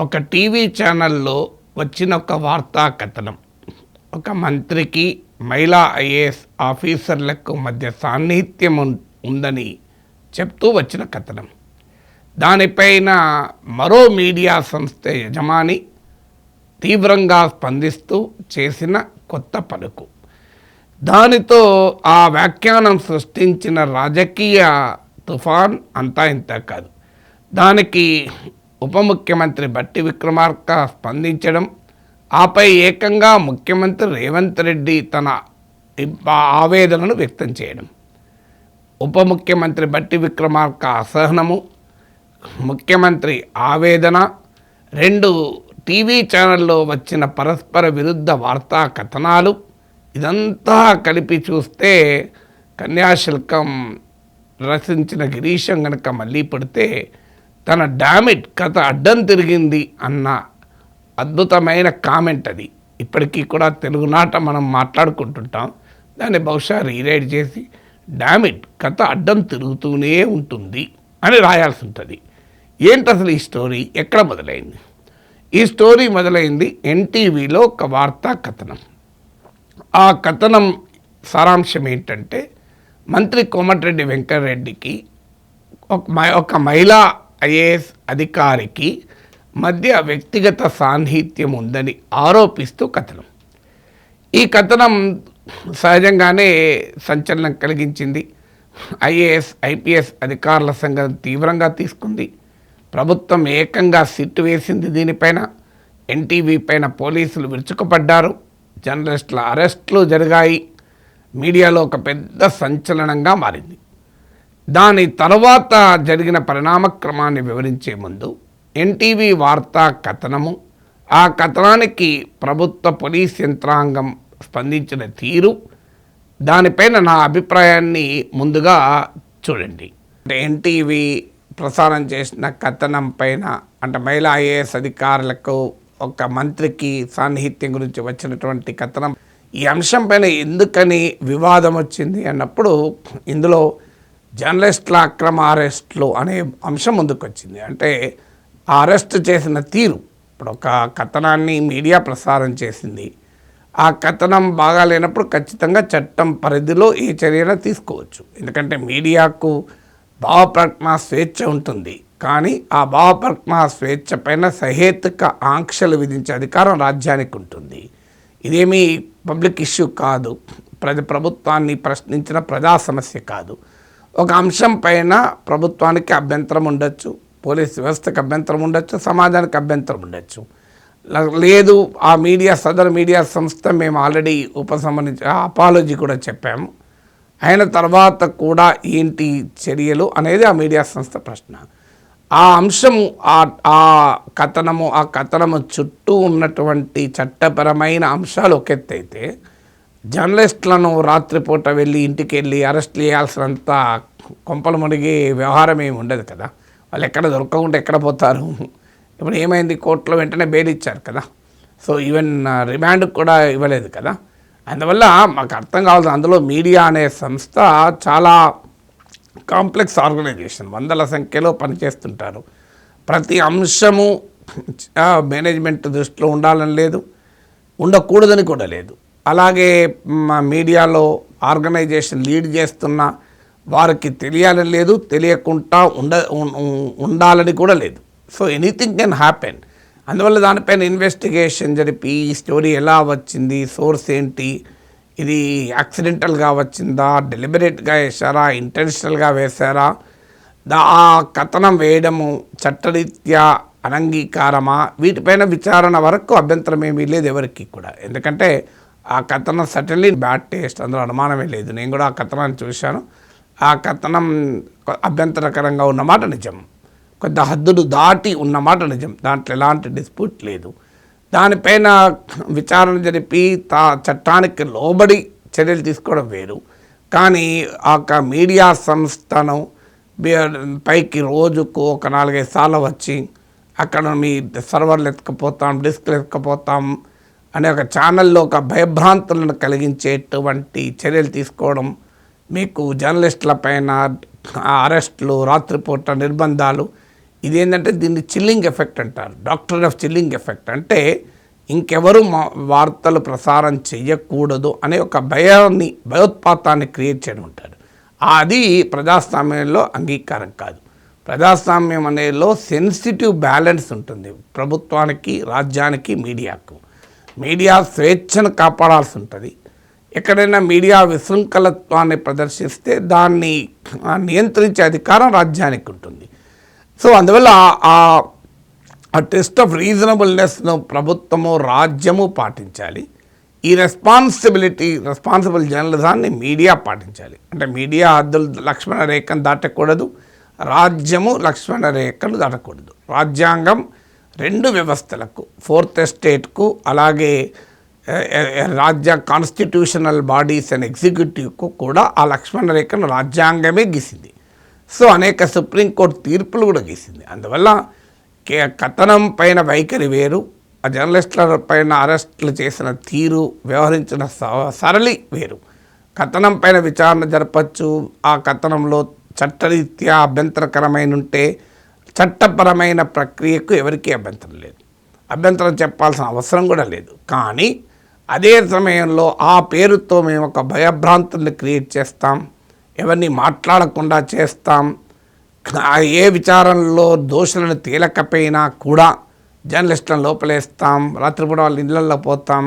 ఒక టీవీ ఛానల్లో వచ్చిన ఒక వార్తా కథనం, ఒక మంత్రికి మహిళా ఐఏఎస్ ఆఫీసర్లకు మధ్య సాన్నిహిత్యం ఉందని చెప్తూ వచ్చిన కథనం. దానిపైన మరో మీడియా సంస్థ యజమాని తీవ్రంగా స్పందిస్తూ చేసిన కొత్త పలుకు. దానితో ఆ వ్యాఖ్యానం సృష్టించిన రాజకీయ తుఫాన్ అంతా ఇంత కాదు. దానికి ఉప ముఖ్యమంత్రి బట్టి విక్రమార్క స్పందించడం, ఆపై ఏకంగా ముఖ్యమంత్రి రేవంత్ రెడ్డి తన ఆవేదనను వ్యక్తం చేయడం. ఉప ముఖ్యమంత్రి బట్టి విక్రమార్క అసహనము, ముఖ్యమంత్రి ఆవేదన, రెండు టీవీ ఛానల్లో వచ్చిన పరస్పర విరుద్ధ వార్తా కథనాలు, ఇదంతా కలిపి చూస్తే కన్యాశుల్కం రచించిన గిరీశం కనుక మళ్ళీ పడితే తన డామిట్ కథ అడ్డం తిరిగింది అన్న అద్భుతమైన కామెంట్ అది. ఇప్పటికీ కూడా తెలుగునాట మనం మాట్లాడుకుంటుంటాం. దాన్ని బహుశా రీరైట్ చేసి డామిట్ కథ అడ్డం తిరుగుతూనే ఉంటుంది అని రాయాల్సి ఉంటుంది. ఏంటి అసలు ఈ స్టోరీ ఎక్కడ మొదలైంది? ఈ స్టోరీ మొదలైంది ఎన్టీవీలో ఒక వార్తా కథనం. ఆ కథనం సారాంశం ఏంటంటే, మంత్రి కోమటిరెడ్డి వెంకటరెడ్డికి ఒక మహిళా ఐఏఎస్ అధికారికి మధ్య వ్యక్తిగత సాన్నిహిత్యం ఉందని ఆరోపిస్తూ కథనం. ఈ కథనం సహజంగానే సంచలనం కలిగించింది. ఐఏఎస్ ఐపీఎస్ అధికారుల సంఘం తీవ్రంగా తీసుకుంది. ప్రభుత్వం ఏకంగా సిట్టు వేసింది దీనిపైన. ఎన్టీవీ పైన పోలీసులు విరుచుకుపడ్డారు. జర్నలిస్టుల అరెస్టులు జరిగాయి. మీడియాలో ఒక పెద్ద సంచలనంగా మారింది. దాని తర్వాత జరిగిన పరిణామక్రమాన్ని వివరించే ముందు ఎన్టీవీ వార్తా కథనము, ఆ కథనానికి ప్రభుత్వ పోలీస్ యంత్రాంగం స్పందించిన తీరు, దానిపైన నా అభిప్రాయాన్ని ముందుగా చూడండి. అంటే ఎన్టీవీ ప్రసారం చేసిన కథనం పైన, అంటే మహిళా ఐఏఎస్ అధికారులకు ఒక మంత్రికి సాన్నిహిత్యం గురించి వచ్చినటువంటి కథనం, ఈ అంశం పైన ఎందుకని వివాదం వచ్చింది అన్నప్పుడు ఇందులో జర్నలిస్టుల అక్రమ అరెస్టులు అనే అంశం ముందుకు వచ్చింది. అంటే ఆ అరెస్ట్ చేసిన తీరు, ఇప్పుడు ఒక కథనాన్ని మీడియా ప్రసారం చేసింది, ఆ కథనం బాగా లేనప్పుడు ఖచ్చితంగా చట్టం పరిధిలో ఏ చర్యను తీసుకోవచ్చు. ఎందుకంటే మీడియాకు భావప్రకటన స్వేచ్ఛ ఉంటుంది, కానీ ఆ భావప్రకటన స్వేచ్ఛ పైన సహేతుక ఆంక్షలు విధించే అధికారం రాజ్యానికి ఉంటుంది. ఇదేమీ పబ్లిక్ ఇష్యూ కాదు, ప్రభుత్వాన్ని ప్రశ్నించిన ప్రజా సమస్య కాదు. ఒక అంశం పైన ప్రభుత్వానికి అభ్యంతరం ఉండొచ్చు, పోలీస్ వ్యవస్థకు అభ్యంతరం ఉండొచ్చు, సమాజానికి అభ్యంతరం ఉండొచ్చు. లేదు, ఆ సదరు మీడియా సంస్థ మేము ఆల్రెడీ ఉపసంహరించి అపాలజీ కూడా చెప్పాము, అయిన తర్వాత కూడా ఏంటి చర్యలు అనేది ఆ మీడియా సంస్థ ప్రశ్న. ఆ అంశము ఆ కథనము చుట్టూ ఉన్నటువంటి చట్టపరమైన అంశాలు ఒక ఎత్తు అయితే, జర్నలిస్టులను రాత్రిపూట వెళ్ళి ఇంటికి వెళ్ళి అరెస్ట్ చేయాల్సినంత కొంపలు మునిగి వ్యవహారం ఏమి ఉండదు కదా. వాళ్ళు ఎక్కడ దొరకకుండా ఎక్కడ పోతారు? ఇప్పుడు ఏమైంది, కోర్టులో వెంటనే బెయిల్ ఇచ్చారు కదా. సో ఈవెన్ రిమాండ్ కూడా ఇవ్వలేదు కదా. అందువల్ల మాకు అర్థం కావాల్సింది, అందులో మీడియా అనే సంస్థ చాలా కాంప్లెక్స్ ఆర్గనైజేషన్, వందల సంఖ్యలో పనిచేస్తుంటారు. ప్రతి అంశము మేనేజ్మెంట్ దృష్టిలో ఉండాలని లేదు, ఉండకూడదని కూడా లేదు. అలాగే మీడియాలో ఆర్గనైజేషన్ లీడ్ చేస్తున్న వారికి తెలియాలని లేదు, తెలియకుండా ఉండాలని కూడా లేదు. So anything can happen. అందువల్ల దానిపైన ఇన్వెస్టిగేషన్ జరిపి ఈ స్టోరీ ఎలా వచ్చింది, సోర్స్ ఏంటి, ఇది యాక్సిడెంటల్గా వచ్చిందా, డెలిబరేట్గా వేశారా, ఇంటెన్షనల్గా వేశారా, ఆ కథనం వేయడము చట్టరీత్యా అనంగీకారమా, వీటిపైన విచారణ వరకు అభ్యంతరం ఏమీ లేదు ఎవరికి కూడా. ఎందుకంటే ఆ కథనం సటన్లీ బ్యాడ్ టేస్ట్, అందులో అనుమానమే లేదు. నేను కూడా ఆ కథనాన్ని చూశాను. ఆ కథనం అభ్యంతరకరంగా ఉన్నమాట నిజం, కొద్ది హద్దులు దాటి ఉన్నమాట నిజం, దాంట్లో ఎలాంటి డిస్ప్యూట్ లేదు. దానిపైన విచారణ జరిపి చట్టానికి లోబడి చర్యలు తీసుకోవడం వేరు. కానీ ఆ మీడియా సంస్థను పైకి రోజుకు ఒక 4-5 సార్లు వచ్చి అక్కడ మీ సర్వర్లు ఎత్తుకుపోతాం, డిస్క్లు ఎత్తుకుపోతాం అనే ఒక ఛానల్లో ఒక భయభ్రాంతులను కలిగించేటువంటి చర్యలు తీసుకోవడం, మీకు జర్నలిస్టుల పైన అరెస్టులు, రాత్రిపూట నిర్బంధాలు, ఇదేంటంటే దీన్ని చిల్లింగ్ ఎఫెక్ట్ అంటారు, డాక్టర్ ఆఫ్ చిల్లింగ్ ఎఫెక్ట్. అంటే ఇంకెవరు వార్తలు ప్రసారం చెయ్యకూడదు అనే ఒక భయోత్పాతాన్ని క్రియేట్ చేయడం ఉంటారు. అది ప్రజాస్వామ్యంలో అంగీకారం కాదు. ప్రజాస్వామ్యం అనేలో సెన్సిటివ్ బ్యాలెన్స్ ఉంటుంది ప్రభుత్వానికి, రాజ్యానికి, మీడియాకు. మీడియా స్వేచ్ఛను కాపాడాల్సి ఉంటుంది. ఎక్కడైనా మీడియా విశృంఖలత్వాన్ని ప్రదర్శిస్తే దాన్ని నియంత్రించే అధికారం రాజ్యానికి ఉంటుంది. సో అందువల్ల ఆ టెస్ట్ ఆఫ్ రీజనబుల్నెస్ను ప్రభుత్వము, రాజ్యము పాటించాలి. ఈ రెస్పాన్సిబుల్ జర్నలిజాన్ని మీడియా పాటించాలి. అంటే మీడియా లక్ష్మణ రేఖను దాటకూడదు, రాజ్యము లక్ష్మణ రేఖను దాటకూడదు. రాజ్యాంగం రెండు వ్యవస్థలకు, ఫోర్త్ ఎస్టేట్కు, అలాగే రాజ్య కాన్స్టిట్యూషనల్ బాడీస్ అండ్ ఎగ్జిక్యూటివ్కు కూడా ఆ లక్ష్మణ రేఖను రాజ్యాంగమే గీసింది. సో అనేక సుప్రీంకోర్టు తీర్పులు కూడా గీసింది. అందువల్ల కథనం పైన వైఖరి వేరు, ఆ జర్నలిస్టుల పైన అరెస్టులు చేసిన తీరు, వ్యవహరించిన సరళి వేరు. కథనం పైన విచారణ జరపచ్చు. ఆ కథనంలో చట్టరీత్యా అభ్యంతరకరమైన ఉంటే చట్టపరమైన ప్రక్రియకు ఎవరికీ అభ్యంతరం లేదు, అభ్యంతరం చెప్పాల్సిన అవసరం కూడా లేదు. కానీ అదే సమయంలో ఆ పేరుతో మేము ఒక భయభ్రాంతుల్ని క్రియేట్ చేస్తాం, ఎవరిని మాట్లాడకుండా చేస్తాం, ఏ విచారణలో దోషులను తేలకపోయినా కూడా జర్నలిస్టులను లోపలేస్తాం, రాత్రిపూట వాళ్ళ ఇళ్లలో పోతాం.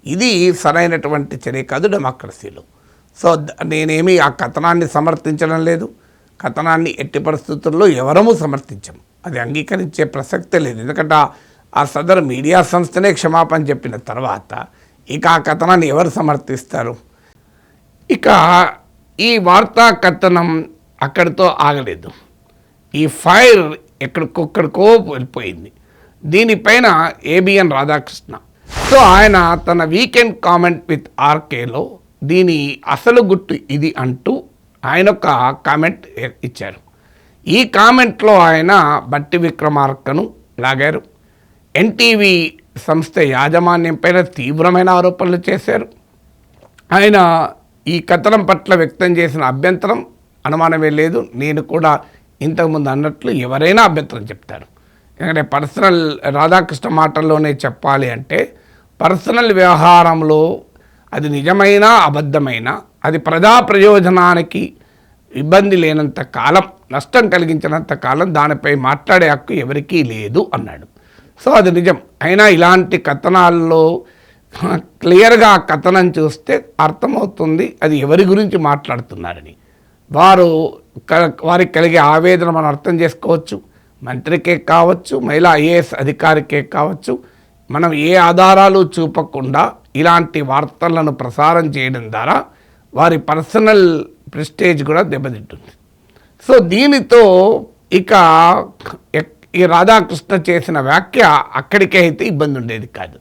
ఇది సరైనటువంటి చర్య కాదు డెమోక్రసీలో. సో నేనేమి ఆ కథనాన్ని సమర్థించడం లేదు, కథనాన్ని ఎట్టి పరిస్థితుల్లో ఎవరము సమర్థించము, అది అంగీకరించే ప్రసక్తే లేదు. ఎందుకంటే ఆ సదరు మీడియా సంస్థనే క్షమాపణ చెప్పిన తర్వాత ఇక ఆ కథనాన్ని ఎవరు సమర్థిస్తారు? ఇక ఈ వార్తా కథనం అక్కడితో ఆగలేదు. ఈ ఫైర్ ఎక్కడికొక్కడికో వెళ్ళిపోయింది. దీనిపైన ఏబిఎన్ రాధాకృష్ణ సో ఆయన తన వీకెండ్ కామెంట్ విత్ ఆర్కేలో దీని అసలు గుట్టు ఇది అంటూ ఆయన ఒక కామెంట్ ఇచ్చారు. ఈ కామెంట్లో ఆయన బట్టి విక్రమార్కను లాగారు. ఎన్టీవీ సంస్థ యాజమాన్యం పైన తీవ్రమైన ఆరోపణలు చేశారు. ఆయన ఈ కథనం పట్ల వ్యక్తం చేసిన అభ్యంతరం అనుమానమే లేదు. నేను కూడా ఇంతకుముందు అన్నట్లు ఎవరైనా అభ్యంతరం చెప్తారు. ఎందుకంటే పర్సనల్ రాధాకృష్ణ మాటల్లోనే చెప్పాలి అంటే పర్సనల్ వ్యవహారంలో అది నిజమైనా అబద్ధమైనా అది ప్రజా ప్రయోజనానికి ఇబ్బంది లేనంత కాలం, నష్టం కలిగించినంత కాలం దానిపై మాట్లాడే హక్కు ఎవరికీ లేదు అన్నాడు. సో అది నిజం. అయినా ఇలాంటి కథనాల్లో క్లియర్గా ఆ కథనం చూస్తే అర్థమవుతుంది అది ఎవరి గురించి మాట్లాడుతున్నారని. వారికి కలిగే ఆవేదన మనం అర్థం చేసుకోవచ్చు. మంత్రికే కావచ్చు, మహిళా ఐఏఎస్ అధికారికే కావచ్చు. మనం ఏ ఆధారాలు చూపకుండా ఇలాంటి వార్తలను ప్రసారం చేయడం ద్వారా వారి పర్సనల్ ప్రెస్టేజ్ కూడా దెబ్బతింటుంది. సో దీనితో ఇక ఈ రాధాకృష్ణ చేసిన వ్యాఖ్య అక్కడికే అయితే ఇబ్బంది ఉండేది కాదు.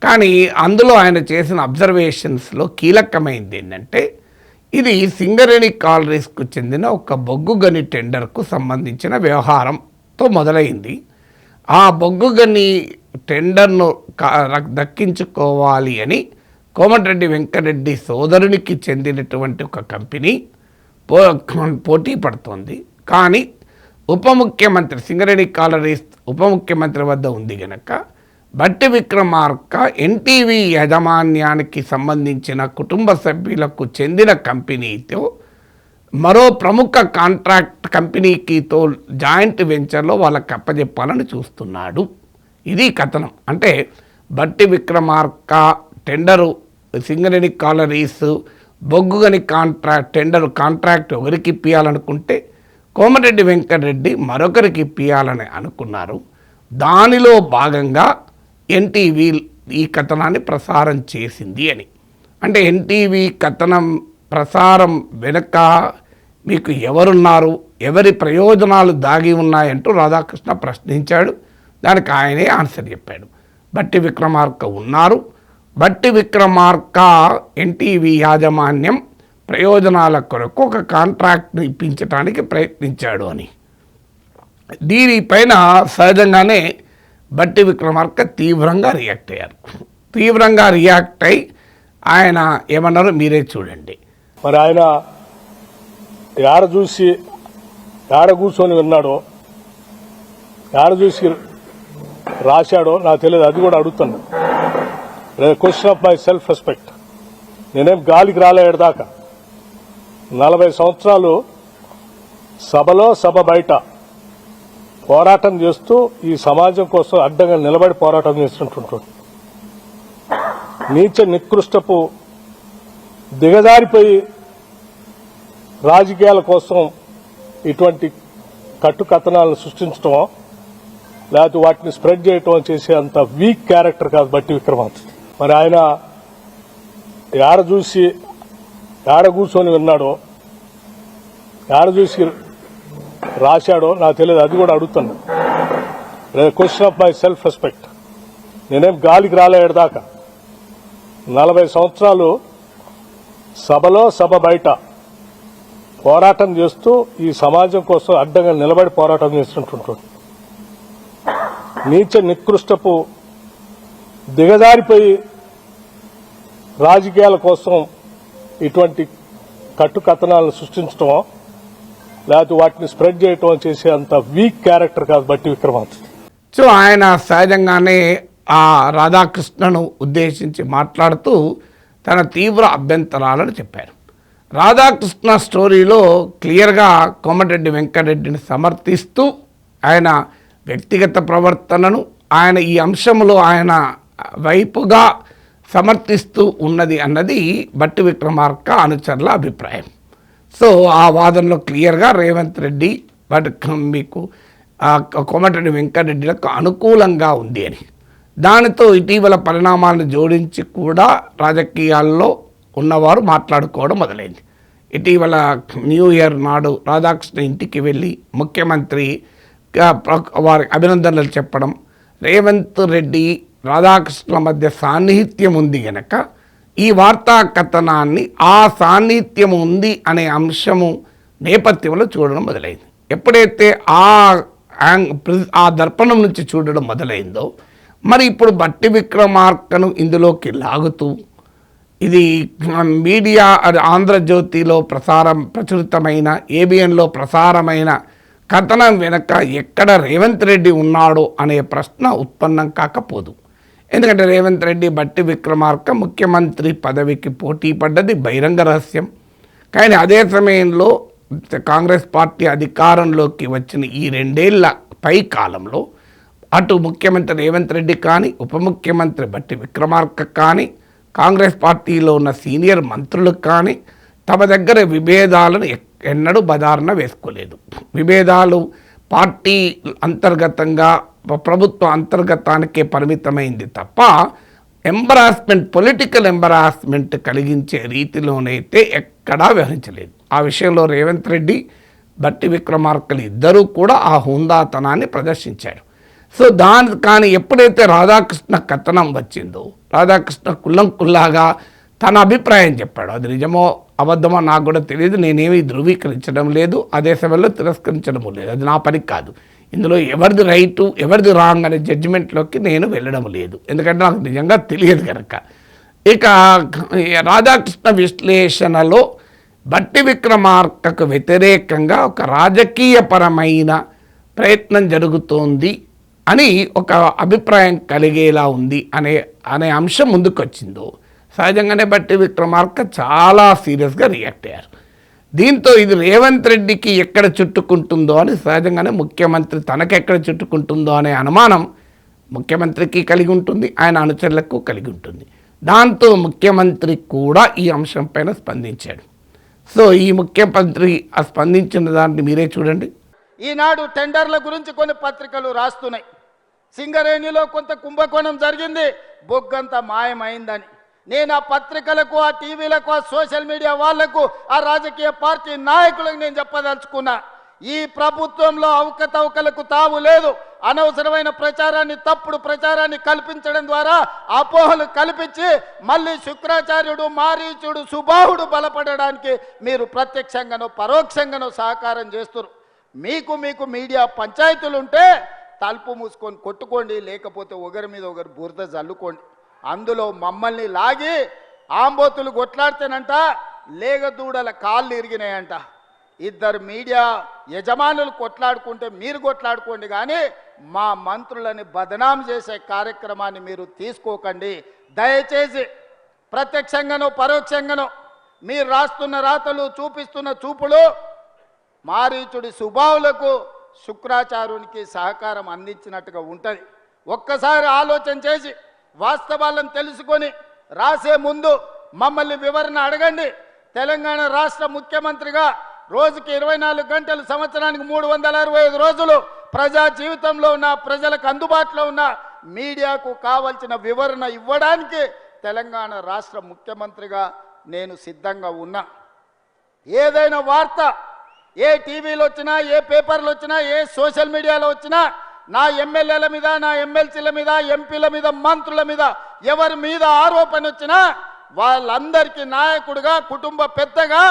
కానీ అందులో ఆయన చేసిన అబ్జర్వేషన్స్లో కీలకమైంది ఏంటంటే ఇది సింగరేణి కాలరీస్కు చెందిన ఒక బొగ్గు గని టెండర్కు సంబంధించిన వ్యవహారంతో మొదలైంది. ఆ బొగ్గు గని టెండర్ను దక్కించుకోవాలి అని కోమటిరెడ్డి వెంకటరెడ్డి సోదరునికి చెందినటువంటి ఒక కంపెనీ పోటీ పడుతోంది. కానీ ఉప ముఖ్యమంత్రి సింగరేణి కాలరీస్ ఉప ముఖ్యమంత్రి వద్ద ఉంది కనుక బట్టి విక్రమార్క ఎన్టీవీ యాజమాన్యానికి సంబంధించిన కుటుంబ సభ్యులకు చెందిన కంపెనీతో మరో ప్రముఖ కాంట్రాక్ట్ కంపెనీకితో జాయింట్ వెంచర్లో వాళ్ళకి అప్పజెప్పాలని చూస్తున్నాడు. ఇది కథనం. అంటే బట్టి విక్రమార్క టెండరు సింగరేణి కాలరీస్ బొగ్గుగని కాంట్రాక్ట్ ఒకరికి ఇప్పియాలనుకుంటే కోమటిరెడ్డి వెంకటరెడ్డి మరొకరికి ఇప్పియాలని అనుకున్నారు. దానిలో భాగంగా ఎన్టీవీ ఈ కథనాన్ని ప్రసారం చేసింది అని. అంటే ఎన్టీవీ కథనం ప్రసారం వెనుక మీకు ఎవరున్నారు, ఎవరి ప్రయోజనాలు దాగి ఉన్నాయంటూ రాధాకృష్ణ ప్రశ్నించాడు. దానికి ఆయనే ఆన్సర్ చెప్పాడు. బట్టి విక్రమార్క ఉన్నారు, బట్టి విక్రమార్క ఎన్టీవీ యాజమాన్యం ప్రయోజనాల కొరకు ఒక కాంట్రాక్ట్ను ఇప్పించడానికి ప్రయత్నించాడు అని. దీనిపైన సహజంగానే బట్టి విక్రమార్క తీవ్రంగా రియాక్ట్ అయ్యారు. తీవ్రంగా రియాక్ట్ అయి ఆయన ఏమన్నారో మీరే చూడండి. మరి ఆయన ఏడ కూర్చొని విన్నాడో ఆడ చూసి రాశాడో నాకు తెలియదు, అది కూడా అడుగుతాను. Question of my self respect. నేనేం గాలికి రాలేదాకా 40 సంవత్సరాలు సభలో సభ బయట పోరాటం చేస్తూ ఈ సమాజం కోసం అడ్డంగా నిలబడి పోరాటం చేస్తుంటుంటాడు. నీచ నికృష్టపు దిగజారిపోయి రాజకీయాల కోసం ఇటువంటి కట్టుకథనాలను సృష్టించడమో లేకపోతే వాటిని స్ప్రెడ్ చేయటం చేసే అంత వీక్ క్యారెక్టర్ కాదు బట్టి విక్రమార్క. మరి ఆయన ఏడ చూసి ఏడ కూర్చొని విన్నాడో, ఏడ చూసి రాశాడో నాకు తెలియదు, అది కూడా అడుగుతాను. Question of my self respect. నేనేం గాలికి రాలేదాకా 40 సంవత్సరాలు సభలో సభ బయట పోరాటం చేస్తూ ఈ సమాజం కోసం అడ్డంగా నిలబడి పోరాటం చేస్తుంటుంటాడు. నీచ నికృష్టపు దిగజారిపోయి రాజకీయాల కోసం ఇటువంటి కట్టుకథనాలను సృష్టించడమో లేకపోతే వాటిని స్ప్రెడ్ చేయటం చేసే అంత వీక్ క్యారెక్టర్ కాదు బట్టి విక్రమార్క. సో ఆయన సహజంగానే ఆ రాధాకృష్ణను ఉద్దేశించి మాట్లాడుతూ తన తీవ్ర అభ్యంతరాలను చెప్పారు. రాధాకృష్ణ స్టోరీలో క్లియర్గా కోమటిరెడ్డి వెంకటరెడ్డిని సమర్థిస్తూ ఆయన వ్యక్తిగత ప్రవర్తనను ఆయన ఈ అంశంలో ఆయన వైపుగా సమర్థిస్తూ ఉన్నది అన్నది బట్టి విక్రమార్క అనుచరుల అభిప్రాయం. సో ఆ వాదనలో క్లియర్గా రేవంత్ రెడ్డి మీకు కోమటిరెడ్డి వెంకటరెడ్డిలకు అనుకూలంగా ఉంది అని, దానితో ఇటీవల పరిణామాలను జోడించి కూడా రాజకీయాల్లో ఉన్నవారు మాట్లాడుకోవడం మొదలైంది. ఇటీవల న్యూ ఇయర్ నాడు రాధాకృష్ణ ఇంటికి వెళ్ళి ముఖ్యమంత్రి వారి అభినందనలు చెప్పడం, రేవంత్ రెడ్డి రాధాకృష్ణ మధ్య సాన్నిహిత్యం ఉంది గనక ఈ వార్తా కథనాన్ని ఆ సాన్నిహిత్యం ఉంది అనే అంశము నేపథ్యంలో చూడడం మొదలైంది. ఎప్పుడైతే ఆ దర్పణం నుంచి చూడడం మొదలైందో మరి ఇప్పుడు బట్టి విక్రమార్కను ఇందులోకి లాగుతూ ఇది మీడియా ఆంధ్రజ్యోతిలో ప్రచురితమైన ఏబిఎన్లో ప్రసారమైన కథనం వెనక ఎక్కడ రేవంత్ రెడ్డి ఉన్నాడో అనే ప్రశ్న ఉత్పన్నం కాకపోదు. ఎందుకంటే రేవంత్ రెడ్డి బట్టి విక్రమార్క ముఖ్యమంత్రి పదవికి పోటీ పడ్డది బహిరంగ రహస్యం. కానీ అదే సమయంలో కాంగ్రెస్ పార్టీ అధికారంలోకి వచ్చిన ఈ 2 ఏళ్ల పై కాలంలో అటు ముఖ్యమంత్రి రేవంత్ రెడ్డి కానీ ఉప ముఖ్యమంత్రి బట్టి విక్రమార్క కానీ కాంగ్రెస్ పార్టీలో ఉన్న సీనియర్ మంత్రులు కానీ తమ దగ్గర విభేదాలను ఎన్నడూ బదారణ వేసుకోలేదు. విభేదాలు పార్టీ అంతర్గతంగా ప్రభుత్వ అంతర్గతానికే పరిమితమైంది తప్ప పొలిటికల్ ఎంబరాస్మెంట్ కలిగించే రీతిలోనైతే ఎక్కడా వ్యవహరించలేదు. ఆ విషయంలో రేవంత్ రెడ్డి బట్టి విక్రమార్కలు ఇద్దరూ కూడా ఆ హుందాతనాన్ని ప్రదర్శించారు. సో కానీ ఎప్పుడైతే రాధాకృష్ణ కథనం వచ్చిందో రాధాకృష్ణ కుల్లాగా తన అభిప్రాయం చెప్పాడు. అది నిజమో అబద్ధమో నాకు కూడా తెలియదు, నేనేమీ ధృవీకరించడం లేదు, అదే సమయంలో తిరస్కరించడం లేదు, అది నా పని కాదు. ఇందులో ఎవరిది రైటు ఎవరిది రాంగ్ అనే జడ్జిమెంట్లోకి నేను వెళ్ళడం లేదు, ఎందుకంటే నాకు నిజంగా తెలియదు కనుక. ఇక రాధాకృష్ణ విశ్లేషణలో బట్టి విక్రమార్కకు వ్యతిరేకంగా ఒక రాజకీయపరమైన ప్రయత్నం జరుగుతోంది అని ఒక అభిప్రాయం కలిగేలా ఉంది అనే అంశం ముందుకొచ్చిందో సహజంగానే బట్టి విక్రమార్క చాలా సీరియస్గా రియాక్ట్ అయ్యారు. దీంతో ఇది రేవంత్ రెడ్డికి ఎక్కడ చుట్టుకుంటుందో అని సహజంగానే ముఖ్యమంత్రి తనకెక్కడ చుట్టుకుంటుందో అనే అనుమానం ముఖ్యమంత్రికి కలిగి ఉంటుంది, ఆయన అనుచరులకు కలిగి ఉంటుంది. దాంతో ముఖ్యమంత్రి కూడా ఈ అంశంపైన స్పందించాడు. సో ఈ ముఖ్యమంత్రి స్పందించిన దాన్ని మీరే చూడండి. ఈనాడు టెండర్ల గురించి కొన్ని పత్రికలు రాస్తున్నాయి. సింగరేణిలో కొంత కుంభకోణం జరిగింది, బొగ్గంత మాయమైందని. నేను ఆ పత్రికలకు, ఆ టీవీలకు, ఆ సోషల్ మీడియా వాళ్లకు, ఆ రాజకీయ పార్టీ నాయకులకు నేను చెప్పదలుచుకున్నా, ఈ ప్రభుత్వంలో అవకతవకలకు తావు లేదు. అనవసరమైన ప్రచారాన్ని, తప్పుడు ప్రచారాన్ని కల్పించడం ద్వారా అపోహలు కల్పించి మళ్ళీ శుక్రాచార్యుడు, మారీచుడు, సుబాహుడు బలపడడానికి మీరు ప్రత్యక్షంగానో పరోక్షంగానో సహకారం చేస్తున్నారు. మీకు మీడియా పంచాయతీలు ఉంటే తలుపు మూసుకొని కొట్టుకోండి, లేకపోతే ఒకరి మీద ఒకరు బురద జల్లుకోండి. అందులో మమ్మల్ని లాగి ఆంబోతులు కొట్లాడితేనంట లేగదూడల కాళ్ళు ఇరిగినాయంట. ఇద్దరు మీడియా యజమానులు కొట్లాడుకుంటే మీరు కొట్లాడుకోండి, కానీ మా మంత్రులని బదనాం చేసే కార్యక్రమాన్ని మీరు తీసుకోకండి. దయచేసి ప్రత్యక్షంగానో పరోక్షంగానో మీరు రాస్తున్న రాతలు, చూపిస్తున్న చూపులు మారీచుడి సుబావులకు, శుక్రాచార్యునికి సహకారం అందించినట్టుగా ఉంటుంది. ఒక్కసారి ఆలోచన చేసి వాస్తవాలను తెలుసుకొని రాసే ముందు మమ్మల్ని వివరణ అడగండి. తెలంగాణ రాష్ట్ర ముఖ్యమంత్రిగా రోజుకి 24 గంటలు, సంవత్సరానికి 365 రోజులు ప్రజా జీవితంలో ఉన్న, ప్రజలకు అందుబాటులో ఉన్న మీడియాకు కావలసిన వివరణ ఇవ్వడానికి తెలంగాణ రాష్ట్ర ముఖ్యమంత్రిగా నేను సిద్ధంగా ఉన్నా. ఏదైనా వార్త ఏ టీవీలో వచ్చినా, ఏ పేపర్లు వచ్చినా, ఏ సోషల్ మీడియాలో వచ్చినా నా ఎమ్మెల్యేల మీద, నా ఎమ్మెల్సీల మీద, ఎంపీల మీద, మంత్రుల మీద ఎవరి మీద ఆరోపణ వచ్చినా వాళ్ళందరికీ నాయకుడిగా, కుటుంబ పెద్దగా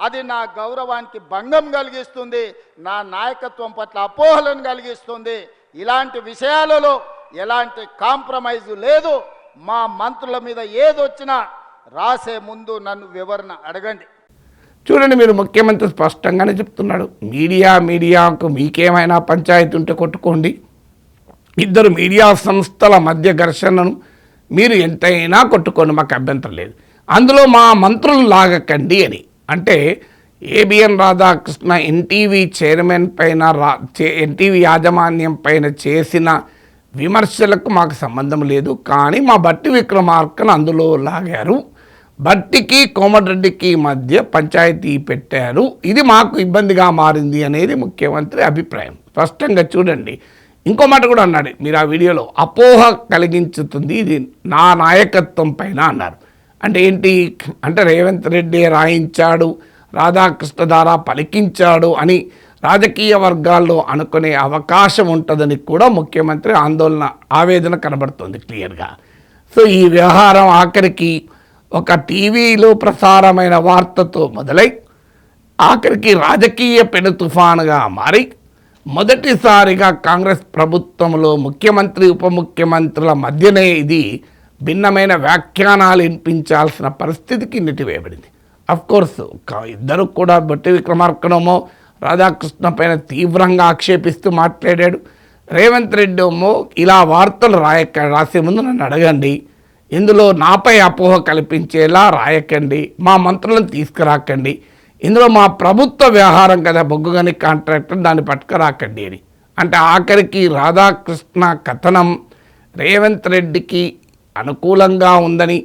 అది నా గౌరవానికి భంగం కలిగిస్తుంది, నా నాయకత్వం పట్ల అపోహలను కలిగిస్తుంది. ఇలాంటి విషయాలలో ఎలాంటి కాంప్రమైజ్ లేదు. మా మంత్రుల మీద ఏదొచ్చినా రాసే ముందు నన్ను వివరణ అడగండి. చూడండి, మీరు ముఖ్యమంత్రి స్పష్టంగానే చెప్తున్నాడు, మీడియాకు మీకేమైనా పంచాయతీ ఉంటే కొట్టుకోండి, ఇద్దరు మీడియా సంస్థల మధ్య ఘర్షణను మీరు ఎంతైనా కొట్టుకోండి, మాకు అభ్యంతరం లేదు, అందులో మా మంత్రులు లాగకండి అని. అంటే ఏబిఎన్ రాధాకృష్ణ ఎన్టీవీ చైర్మన్ పైన ఎన్టీవీ యాజమాన్యం పైన చేసిన విమర్శలకు మాకు సంబంధం లేదు, కానీ మా బట్టి విక్రమార్కను అందులో లాగారు, బట్టికి కోమటిరెడ్డికి మధ్య పంచాయతీ పెట్టారు, ఇది మాకు ఇబ్బందిగా మారింది అనేది ముఖ్యమంత్రి అభిప్రాయం. స్పష్టంగా చూడండి. ఇంకో మాట కూడా అన్నాడు మీరు ఆ వీడియోలో, అపోహ కలిగించుతుంది ఇది నా నాయకత్వం పైన అన్నారు. అంటే ఏంటి అంటే రేవంత్ రెడ్డి రాయించాడు, రాధాకృష్ణ ద్వారా పలికించాడు అని రాజకీయ వర్గాల్లో అనుకునే అవకాశం ఉంటుందని కూడా ముఖ్యమంత్రి ఆవేదన కనబడుతుంది క్లియర్గా. సో ఈ వ్యవహారం ఆఖరికి ఒక టీవీలో ప్రసారమైన వార్తతో మొదలై ఆఖరికి రాజకీయ పెను తుఫానుగా మారి మొదటిసారిగా కాంగ్రెస్ ప్రభుత్వంలో ముఖ్యమంత్రి, ఉప ముఖ్యమంత్రుల మధ్యనే ఇది భిన్నమైన వ్యాఖ్యానాలు వినిపించాల్సిన పరిస్థితికి నెట్టివేయబడింది. అఫ్కోర్స్ ఇద్దరు కూడా బట్టి విక్రమార్కనేమో రాధాకృష్ణ పైన తీవ్రంగా ఆక్షేపిస్తూ మాట్లాడాడు, రేవంత్ రెడ్డి ఏమో ఇలా వార్తలు రాసే ముందు నన్ను అడగండి, ఇందులో నాపై అపోహ కల్పించేలా రాయకండి, మా మంత్రులను తీసుకురాకండి, ఇందులో మా ప్రభుత్వ వ్యవహారం కదా బొగ్గుగని కాంట్రాక్టర్, దాన్ని పట్టుకురాకండి అని. అంటే ఆఖరికి రాధాకృష్ణ కథనం రేవంత్ రెడ్డికి అనుకూలంగా ఉందని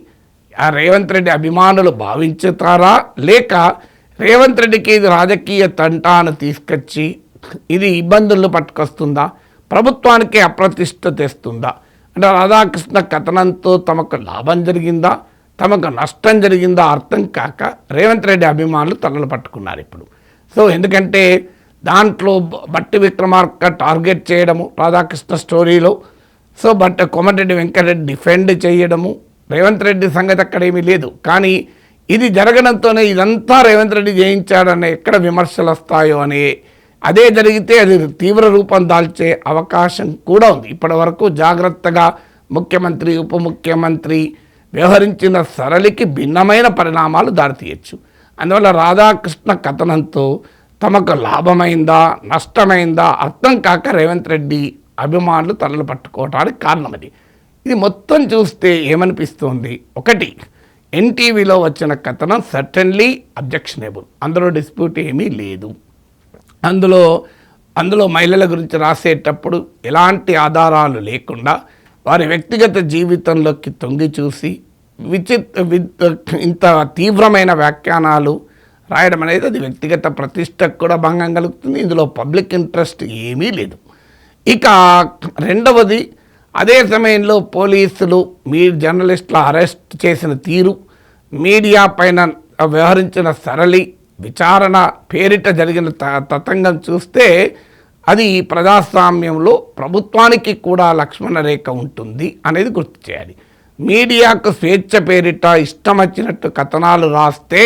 ఆ రేవంత్ రెడ్డి అభిమానులు భావించుతారా, లేక రేవంత్ రెడ్డికి ఇది రాజకీయ తంటాను తీసుకొచ్చి ఇది ఇబ్బందులను పట్టుకొస్తుందా, ప్రభుత్వానికి అప్రతిష్ట తెస్తుందా, అంటే రాధాకృష్ణ కథనంతో తమకు లాభం జరిగిందా, తమకు నష్టం జరిగిందా అర్థం కాక రేవంత్ రెడ్డి అభిమానులు తలలు పట్టుకున్నారు ఇప్పుడు. సో ఎందుకంటే దాంట్లో బట్టి విక్రమార్క టార్గెట్ చేయడము రాధాకృష్ణ స్టోరీలో, సో కోమటిరెడ్డి వెంకటరెడ్డి డిఫెండ్ చేయడము, రేవంత్ రెడ్డి సంగతి అక్కడ ఏమీ లేదు, కానీ ఇది జరగడంతోనే ఇదంతా రేవంత్ రెడ్డి చేయించాడనే ఎక్కడ విమర్శలు వస్తాయో అనే, అదే జరిగితే అది తీవ్ర రూపం దాల్చే అవకాశం కూడా ఉంది. ఇప్పటి వరకు జాగ్రత్తగా ముఖ్యమంత్రి, ఉప ముఖ్యమంత్రి వ్యవహరించిన సరళికి భిన్నమైన పరిణామాలు దారితీయచ్చు. అందువల్ల రాధాకృష్ణ కథనంతో తమకు లాభమైందా నష్టమైందా అర్థం కాక రేవంత్ రెడ్డి అభిమానులు తలలు పట్టుకోవడానికి కారణం అది. ఇది మొత్తం చూస్తే ఏమనిపిస్తుంది, ఒకటి ఎన్టీవీలో వచ్చిన కథనం సర్టన్లీ అబ్జెక్షనబుల్, అందులో డిస్ప్యూట్ ఏమీ లేదు. అందులో మహిళల గురించి రాసేటప్పుడు ఎలాంటి ఆధారాలు లేకుండా వారి వ్యక్తిగత జీవితంలోకి తొంగి చూసి ఇంత తీవ్రమైన వ్యాఖ్యానాలు రాయడం అనేది అది వ్యక్తిగత ప్రతిష్టకు కూడా భంగం కలుగుతుంది. ఇందులో పబ్లిక్ ఇంట్రెస్ట్ ఏమీ లేదు. ఇక రెండవది, అదే సమయంలో పోలీసులు జర్నలిస్టుల అరెస్ట్ చేసిన తీరు, మీడియా పైన వ్యవహరించిన సరళి, విచారణ పేరిట జరిగిన తతంగం చూస్తే అది ప్రజాస్వామ్యంలో ప్రభుత్వానికి కూడా లక్ష్మణ రేఖ ఉంటుంది అనేది గుర్తు చేయాలి. మీడియాకు స్వేచ్ఛ పేరిట ఇష్టం వచ్చినట్టు కథనాలు రాస్తే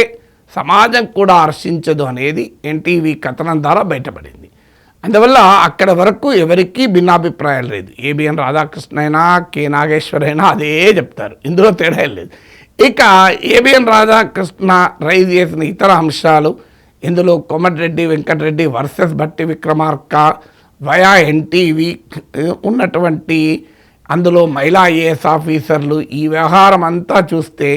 సమాజం కూడా హర్షించదు అనేది ఎన్టీవీ కథనం ద్వారా బయటపడింది. అందువల్ల అక్కడ వరకు ఎవరికీ భిన్నాభిప్రాయాలు లేదు. ఏబిఎన్ రాధాకృష్ణ అయినా, కె నాగేశ్వర్ అయినా అదే చెప్తారు, ఇందులో తేడా లేదు. ఇక ఏబిఎన్ రాధాకృష్ణ రైజ్ చేసిన ఇతర అంశాలు, ఇందులో కోమటిరెడ్డి వెంకటరెడ్డి వర్సెస్ బట్టి విక్రమార్క వయా ఎన్టీవీ ఉన్నటువంటి అందులో మహిళా ఐఏఎస్ ఆఫీసర్లు ఈ వ్యవహారం అంతా చూస్తే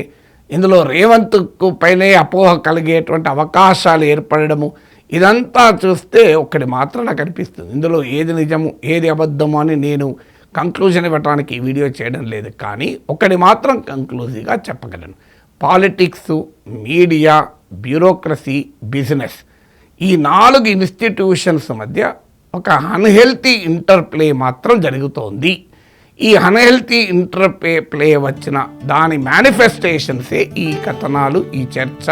ఇందులో రేవంత్కు పైనే అపోహ కలిగేటువంటి అవకాశాలు ఏర్పడము ఇదంతా చూస్తే ఒక్కటి మాత్రం నాకు అనిపిస్తుంది. ఇందులో ఏది నిజము ఏది అబద్ధము అని నేను కంక్లూజన్ ఇవ్వడానికి ఈ వీడియో చేయడం లేదు, కానీ ఒకటి మాత్రం కంక్లూజివ్గా చెప్పగలను. పాలిటిక్స్, మీడియా, బ్యూరోక్రసీ, బిజినెస్ ఈ 4 ఇన్స్టిట్యూషన్స్ మధ్య ఒక అన్హెల్తీ ఇంటర్ప్లే మాత్రం జరుగుతోంది. ఈ అన్హెల్తీ ఇంటర్ప్లే వచ్చిన దాని మేనిఫెస్టేషన్సే ఈ కథనాలు, ఈ చర్చ,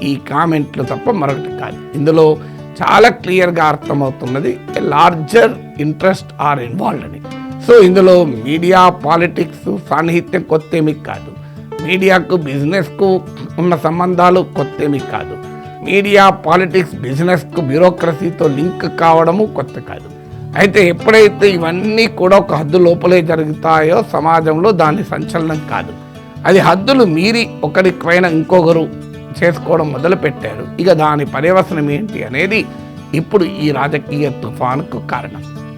ఈ కామెంట్లు తప్ప మరొకటి కాదు. ఇందులో చాలా క్లియర్గా అర్థమవుతున్నది లార్జర్ ఇంట్రెస్ట్ ఆర్ ఇన్వాల్వ్డ్ అని. సో ఇందులో మీడియా, పాలిటిక్స్, సాన్నిహిత్యం కొత్తేమీ కాదు. మీడియాకు బిజినెస్కు ఉన్న సంబంధాలు కొత్తేమీ కాదు. మీడియా, పాలిటిక్స్, బిజినెస్కు బ్యూరోక్రసీతో లింక్ కావడము కొత్త కాదు. అయితే ఎప్పుడైతే ఇవన్నీ కూడా ఒక హద్దు లోపలే జరుగుతాయో సమాజంలో దాని సంచలనం కాదు. అది హద్దులు మీరి ఒకరి పైన ఇంకొకరు చేసుకోవడం మొదలుపెట్టారు. ఇక దాని పర్యవసనం ఏంటి అనేది ఇప్పుడు ఈ రాజకీయ తుఫానుకు కారణం.